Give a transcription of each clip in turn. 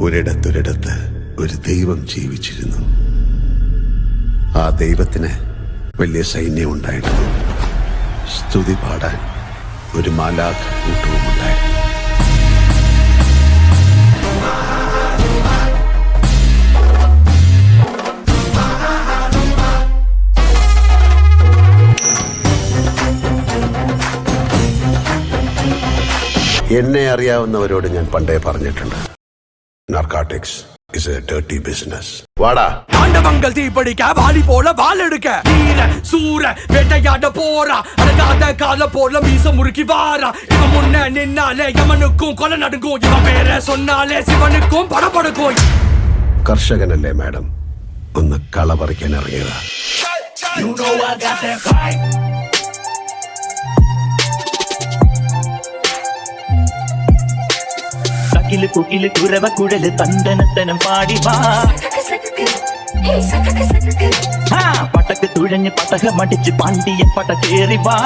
ഒരിടത്തൊരിടത്ത് ഒരു ദൈവം ജീവിച്ചിരുന്നു. ആ ദൈവത്തിന് വലിയ സൈന്യം ഉണ്ടായിരുന്നു. സ്തുതി പാടാൻ ഒരു മാലാഖ കൂട്ടവും ഉണ്ടായിരുന്നു. എന്നെ അറിയാവുന്നവരോട് ഞാൻ പണ്ടേ പറഞ്ഞിട്ടുണ്ട്, narcotics is a dirty business. வாடா ஆண்டவங்கள் தீப்படிக்க வாலி போல வால் எடுக்க வீர சூர வேட்டையாட போறா அடங்காத கால போல மீச முறுக்கி வாரா இவன் முன்ன நின்னாலே യമനുக்கும் கொலை நடுங்கும் இவன் பேர சொன்னாலே சிவனுக்கும் படபடுக்கும். കർഷകനല്ലേ മാഡം, ഒന്ന് കള പറിക്കാൻ ഇറങ്ങിയതാ. You know I got that fight. കുക്കില് കുരവ കുഴല് തന്തനത്തനം പാടി വാ പട്ടക്ക് തുഴഞ്ഞ് പട്ടക മടിച്ച് പാണ്ടിയ പട്ട കേറി വാ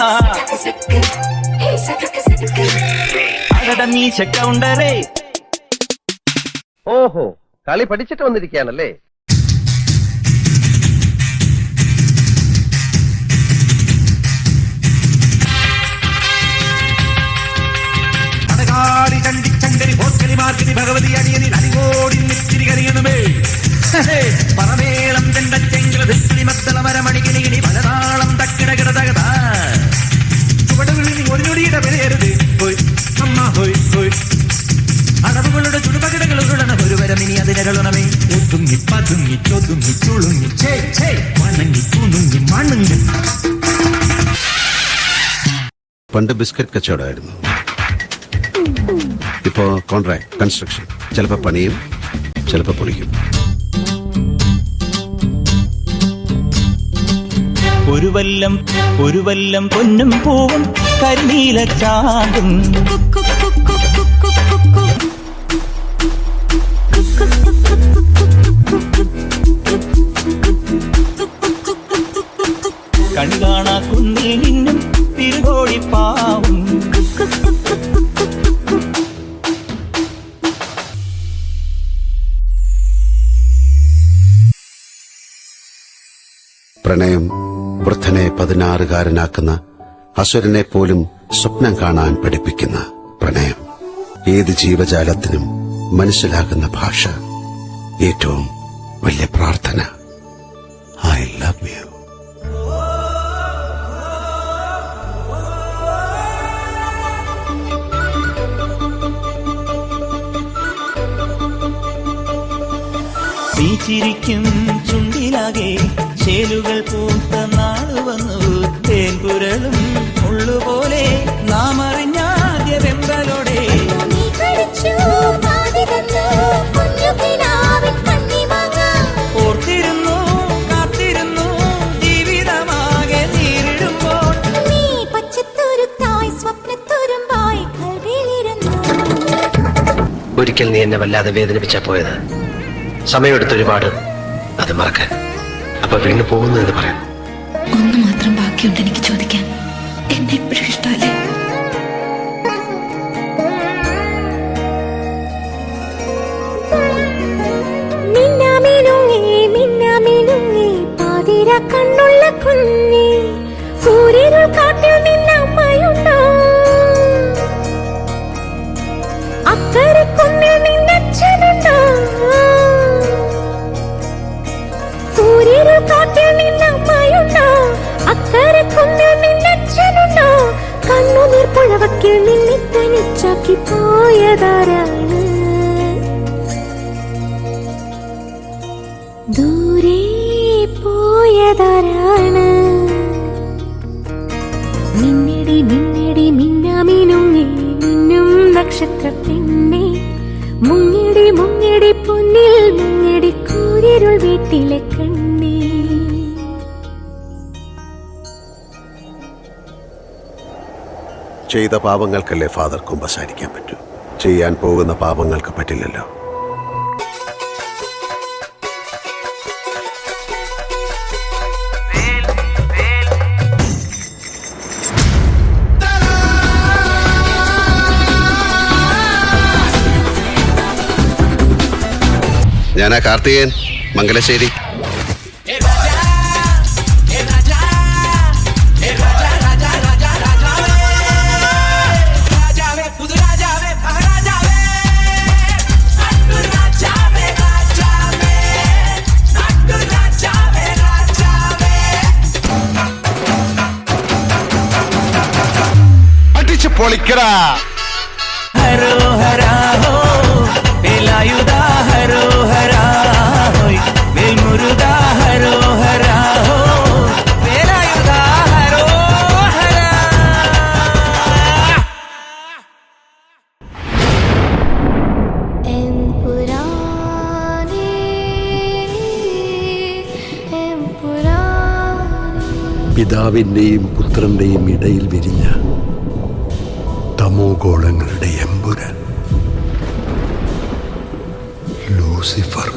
അകട മീശ കൗണ്ടറേ. ഓഹോ, കളി പഠിച്ചിട്ട് വന്നിരിക്കുകയാണല്ലേ. ഭഗവതി അടിയനിൽ അടികോടി നെറ്റിരി കരിയണമേ പറമേളം ചെണ്ടച്ചെങ്കിലി മദ്ദള മരമണികിണി പലതാളം തക്കിടകിട തകത ചുവടുകളിൽ ഒരു ഞൊടിയുടെ വിലയരുത് ഹോയ് അമ്മ ഹോയ് ഹോയ് അടവുകളുടെ ചുടുപകിടകൾ ഉരുളണ ഒരു വരം ഇനി അതിനരുളണമേ ഒതുങ്ങി പതുങ്ങി ചൊതുങ്ങി ചുളുങ്ങി വണങ്ങി കുണുങ്ങി മണുങ്ങി. പണ്ട് ബിസ്ക്കറ്റ് കച്ചവടമായിരുന്നു, ഇപ്പോ കോൺട്രാക്ട് കൺസ്ട്രക്ഷൻ. ചിലപ്പോൾ പണിയും ചിലപ്പോൾ പൊളിക്കും. ഒരു വല്ലം പൊന്നും പൂവും കരിനീല ചാന്തും കണി കാണാ കുന്നിൽ നിന്നും തിരുകോടി പാവും. പ്രണയം വൃദ്ധനെ 16-കാരനാക്കുന്ന, അസുരനെ പോലും സ്വപ്നം കാണാൻ പഠിപ്പിക്കുന്ന പ്രണയം. ഏത് ജീവജാലത്തിനും മനസ്സിലാകുന്ന ഭാഷ, ഏറ്റവും വലിയ പ്രാർത്ഥന. I love you. നീ ചിരിക്കും ചുണ്ടിലാകെ ചേലുകൾ പൂത്ത നാള് വന്നു. തേൻകുരളും മുള്ളുപോലെ നാം അറിഞ്ഞാദ്യ വെമ്പലോടെ ഓർത്തിരുന്നു കാത്തിരുന്നു ജീവിതമാകെ നേരിടുമ്പോൾ. ഒരിക്കൽ നീ എന്നെ വല്ലാതെ വേദനിപ്പിച്ചാ പോയത്. സമയമെടുത്തൊരുപാട് അത് മറക്കാൻ. അപ്പൊ വീണ് പോകുന്നു എന്ന് പറയാം. ഒന്ന് മാത്രം ബാക്കിയുണ്ട് എനിക്ക് ചോദിക്കാൻ. എന്നെ എപ്പോഴും ഇഷ്ടമല്ലേ? കണ്ണുള്ള കുഞ്ഞി സൂര്യനുൾ കാട്ടിൽ നിന്നമ്മയുണ്ടോ? അക്കരെ കുന്നിൽ നിന്നച്ഛനുണ്ടോ? സൂര്യനുൾ കാട്ടിൽ നിന്നമ്മയുണ്ടോ? അക്കരെ കുന്നിൽ നിന്നച്ഛനുണ്ടോ? കണ്ണുനീർ പുഴവക്കിൽ നിന്നെ തനിച്ചാക്കി പോയതാരാണ്? ദൂരെ പോയതാരാണ്? മിന്നടി മിന്നടി മിന്നാമിനുങ്ങി മിന്നും നക്ഷത്ര പെണ്ണെ, മുങ്ങിടി മുങ്ങിടി പൊന്നിൽ മുങ്ങിടി കൂരിരുൾ വീട്ടിലെ കണ്ണേ. ചെയ്ത പാപങ്ങൾക്കല്ലേ ഫാദർ കുമ്പസാരിക്കാൻ പറ്റൂ, ചെയ്യാൻ പോകുന്ന പാപങ്ങൾക്ക് പറ്റില്ലല്ലോ. ഞാനാ കാർത്തികേയൻ, മംഗലശ്ശേരി. അടിച്ചു പൊളിക്കടാ. ഹരോ ഹരാ ഹോ വേലായുധാ ഹരോ ഹരാ ഹോയ് വേൽമുരുകാ ഹരോ ഹരാ ഹോ വേലായുധാ ഹരോ ഹരാ. പിതാവിന്റെയും പുത്രന്റെയും ഇടയിൽ വിരിഞ്ഞ തമോഗോളങ്ങളുടെ എമ്പുരാൻ ലൂസിഫർ.